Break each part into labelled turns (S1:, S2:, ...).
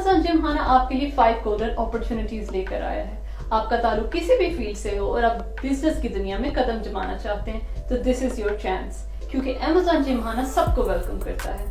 S1: Amazon Gymkhana आपके लिए 5 golden opportunities लेकर आया है। आपका ताल्लुक किसी भी फील्ड से हो और आप बिजनेस की दुनिया में कदम जमाना चाहते हैं तो दिस इज योर चांस, क्योंकि Amazon जिमखाना सबको वेलकम करता है।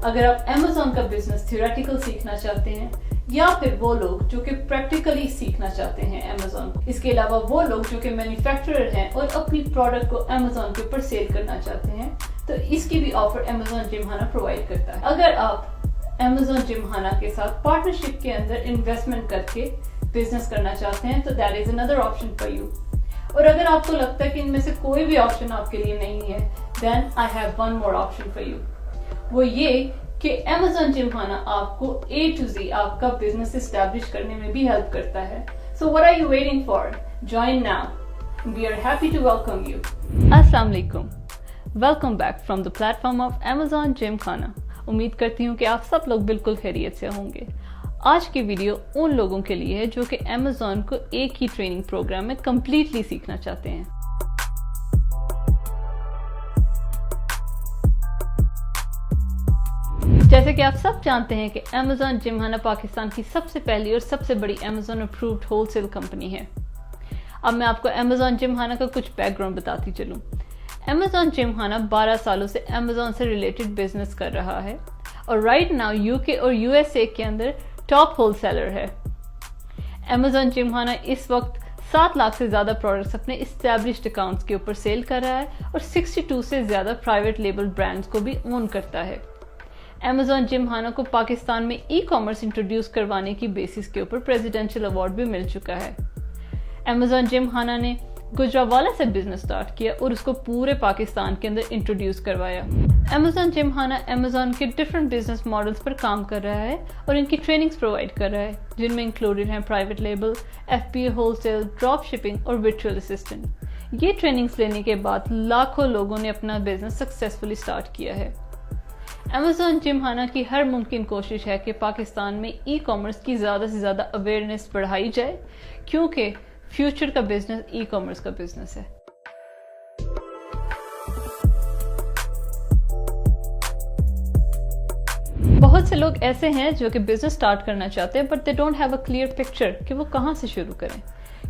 S1: अगर आप Amazon का बिजनेस थ्योरेटिकल सीखना चाहते हैं या फिर वो लोग जो कि प्रैक्टिकली सीखना चाहते हैं Amazon, इसके अलावा वो लोग जो कि मैन्युफैक्चरर हैं और अपनी प्रोडक्ट को Amazon के ऊपर सेल करना चाहते हैं, तो इसकी भी ऑफर Amazon जिमखाना प्रोवाइड करता है। अगर आप Amazon जिमखाना के साथ पार्टनरशिप के अंदर इन्वेस्टमेंट करके बिजनेस करना चाहते हैं तो that is another option for you. और अगर आपको लगता है कि इनमें से कोई भी ऑप्शन आपके लिए नहीं है, then I have one more option for you. वो ये कि Amazon जिमखाना आपको A to Z आपका बिजनेस एस्टैब्लिश करने में भी हेल्प करता है। So what are you waiting for? Join now. We are happy to welcome you. अस्सलाम वालेकुम, welcome back from the platform of Amazon Gymkhana. उम्मीद करती हूँ कि आप सब लोग बिल्कुल खैरियत से होंगे। आज की वीडियो उन लोगों के लिए है जो कि Amazon को एक ही ट्रेनिंग प्रोग्राम में कंप्लीटली सीखना चाहते हैं। जैसे कि आप सब जानते हैं कि Amazon जिमखाना पाकिस्तान की सबसे पहली और सबसे बड़ी Amazon अप्रूव्ड होलसेल कंपनी है। अब मैं आपको Amazon जिमखाना का कुछ बैकग्राउंड बताती चलूं। Amazon जिमखाना 12 सालों से Amazon से रिलेटेड बिजनेस कर रहा है और राइट नाउ यूके और यूएसए के अंदर टॉप होलसेलर है। Amazon जिमखाना इस वक्त 7 लाख से ज्यादा प्रोडक्ट्स अपने इस्टेब्लिश्ड अकाउंट्स के ऊपर सेल कर रहा है और 62 से ज्यादा प्राइवेट लेबल ब्रांड्स को भी ओन करता है। Amazon जिमखाना को पाकिस्तान में ई कॉमर्स इंट्रोड्यूस करवाने की बेसिस के ऊपर प्रेसिडेंशियल अवार्ड भी मिल चुका है। Amazon जिमखाना ने गुजरावाला से बिजनेस स्टार्ट किया और उसको पूरे पाकिस्तान के अंदर इंट्रोड्यूस करवाया। Amazon जिमखाना Amazon के डिफरेंट बिजनेस मॉडल्स पर काम कर रहा है और इनकी ट्रेनिंग्स प्रोवाइड कर रहा है, जिनमें इंक्लूडेड हैं private label, FBA wholesale, drop shipping और वर्चुअल असिस्टेंट। ये ट्रेनिंग्स लेने के बाद लाखों लोगों ने अपना बिजनेस सक्सेसफुली स्टार्ट किया है। Amazon जिमखाना की हर मुमकिन कोशिश है कि पाकिस्तान में ई कॉमर्स की ज्यादा से ज्यादा अवेयरनेस बढ़ाई जाए, क्योंकि फ्यूचर का बिजनेस ई कॉमर्स का बिजनेस है। बहुत से लोग ऐसे हैं जो कि बिजनेस स्टार्ट करना चाहते हैं but they don't have a clear picture कि वो कहाँ से शुरू करें।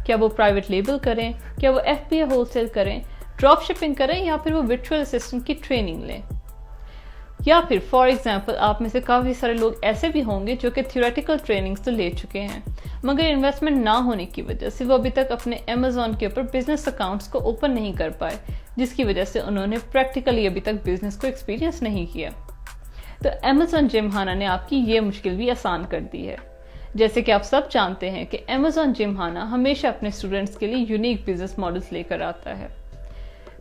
S1: क्या वो प्राइवेट लेबल करें, क्या वो FBA होलसेल करें, ड्रॉप शिपिंग करें या फिर वो वर्चुअल असिस्टेंट की ट्रेनिंग लें। या फिर फॉर एग्जाम्पल आप में से काफ़ी सारे लोग ऐसे भी होंगे जो कि थ्योरेटिकल ट्रेनिंग्स तो ले चुके हैं मगर इन्वेस्टमेंट ना होने की वजह से वो अभी तक अपने Amazon के ऊपर बिजनेस अकाउंट्स को ओपन नहीं कर पाए, जिसकी वजह से उन्होंने प्रैक्टिकली अभी तक बिजनेस को एक्सपीरियंस नहीं किया। तो Amazon जिमखाना ने आपकी ये मुश्किल भी आसान कर दी है। जैसे कि आप सब जानते हैं कि Amazon जिमखाना हमेशा अपने स्टूडेंट्स के लिए यूनिक बिजनेस मॉडल्स लेकर आता है।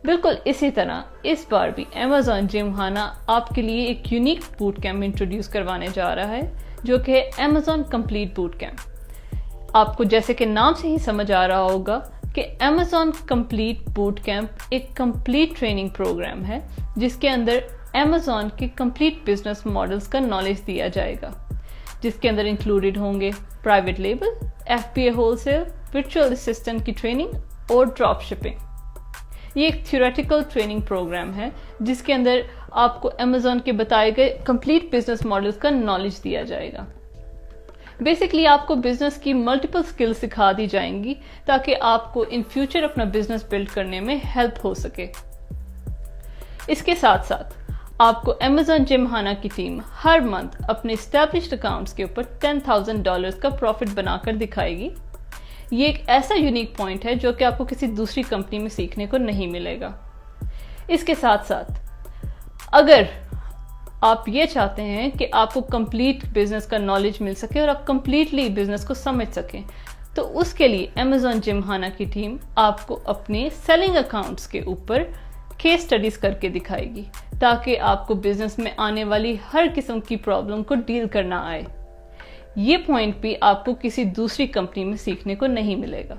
S1: बिल्कुल इसी तरह इस बार भी Amazon जिमखाना आपके लिए एक यूनिक बूट कैंप इंट्रोड्यूस करवाने जा रहा है, जो कि है Amazon कंप्लीट बूट कैंप। आपको जैसे कि नाम से ही समझ आ रहा होगा कि Amazon कंप्लीट बूट कैंप एक कंप्लीट ट्रेनिंग प्रोग्राम है जिसके अंदर Amazon के कंप्लीट बिजनेस मॉडल्स का नॉलेज दिया जाएगा, जिसके अंदर इंक्लूडेड होंगे private label, FBA wholesale, virtual assistant की ट्रेनिंग और ड्रॉप शिपिंग। ये एक थ्योरेटिकल ट्रेनिंग प्रोग्राम है जिसके अंदर आपको Amazon के बताए गए कंप्लीट बिजनेस मॉडल्स का नॉलेज दिया जाएगा। बेसिकली आपको बिजनेस की मल्टीपल स्किल्स सिखा दी जाएंगी ताकि आपको इन फ्यूचर अपना बिजनेस बिल्ड करने में हेल्प हो सके। इसके साथ साथ आपको Amazon जिमखाना की टीम हर मंथ अपने एस्टैब्लिश्ड अकाउंट्स के ऊपर $10,000 का प्रॉफिट बनाकर दिखाएगी। ये एक ऐसा यूनिक पॉइंट है जो कि आपको किसी दूसरी कंपनी में सीखने को नहीं मिलेगा। इसके साथ साथ अगर आप ये चाहते हैं कि आपको कंप्लीट बिजनेस का नॉलेज मिल सके और आप कंप्लीटली बिजनेस को समझ सकें, तो उसके लिए Amazon जिमखाना की टीम आपको अपने सेलिंग अकाउंट्स के ऊपर केस स्टडीज करके दिखाएगी ताकि आपको बिजनेस में आने वाली हर किस्म की प्रॉब्लम को डील करना आए। ये पॉइंट भी आपको किसी दूसरी कंपनी में सीखने को नहीं मिलेगा।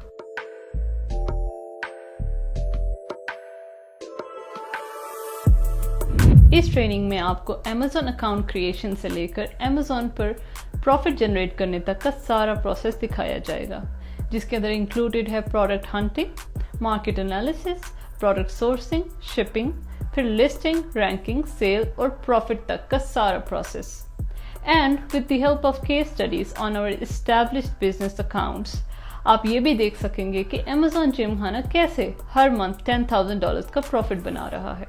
S1: इस ट्रेनिंग में आपको Amazon अकाउंट क्रिएशन से लेकर Amazon पर प्रॉफिट जनरेट करने तक का सारा प्रोसेस दिखाया जाएगा, जिसके अंदर इंक्लूडेड है product hunting, market analysis, product sourcing, shipping, फिर लिस्टिंग, रैंकिंग, सेल और प्रॉफिट तक का सारा process. and with the help of case studies on our established business accounts, آپ یہ بھی دیکھ سکیں گے کہ Amazon جم خانہ کیسے ہر منتھ $10,000 کا پروفٹ بنا رہا ہے۔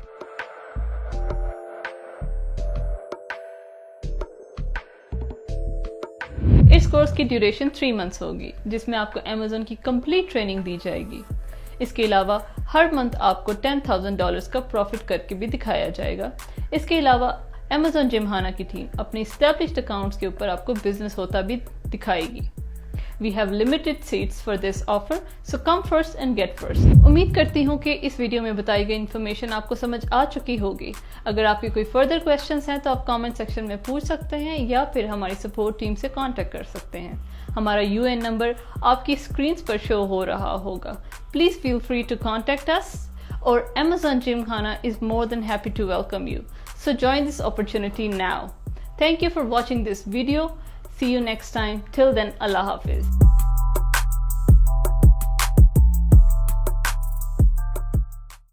S1: اس کورس کی ڈیوریشن 3 months ہوگی، جس میں آپ کو Amazon کی کمپلیٹ ٹریننگ دی جائے گی۔ اس کے علاوہ ہر منتھ آپ کو $10,000 کا پروفٹ کر کے بھی دکھایا جائے گا۔ اس کے علاوہ Amazon جم خانہ کی ٹیم اپنی اسٹیبلشڈ اکاؤنٹس کے اوپر آپ کو بزنس ہوتا بھی دکھائے گی۔ We have limited seats for this offer, so come first and get first. امید کرتی ہوں کہ اس ویڈیو میں بتائی گئی انفارمیشن آپ کو سمجھ آ چکی ہوگی۔ اگر آپ کے کوئی فردر کویسچنز ہیں تو آپ کامنٹ سیکشن میں پوچھ سکتے ہیں یا پھر ہماری سپورٹ ٹیم سے کانٹیکٹ کر سکتے ہیں۔ ہمارا UN نمبر آپ کی اسکرینز پر شو ہو رہا ہوگا۔ Please feel free to contact us, or Amazon Gym Khana is more than happy to welcome you. So join this opportunity now. Thank you for watching this video. See you next time. Till then, Allah Hafiz.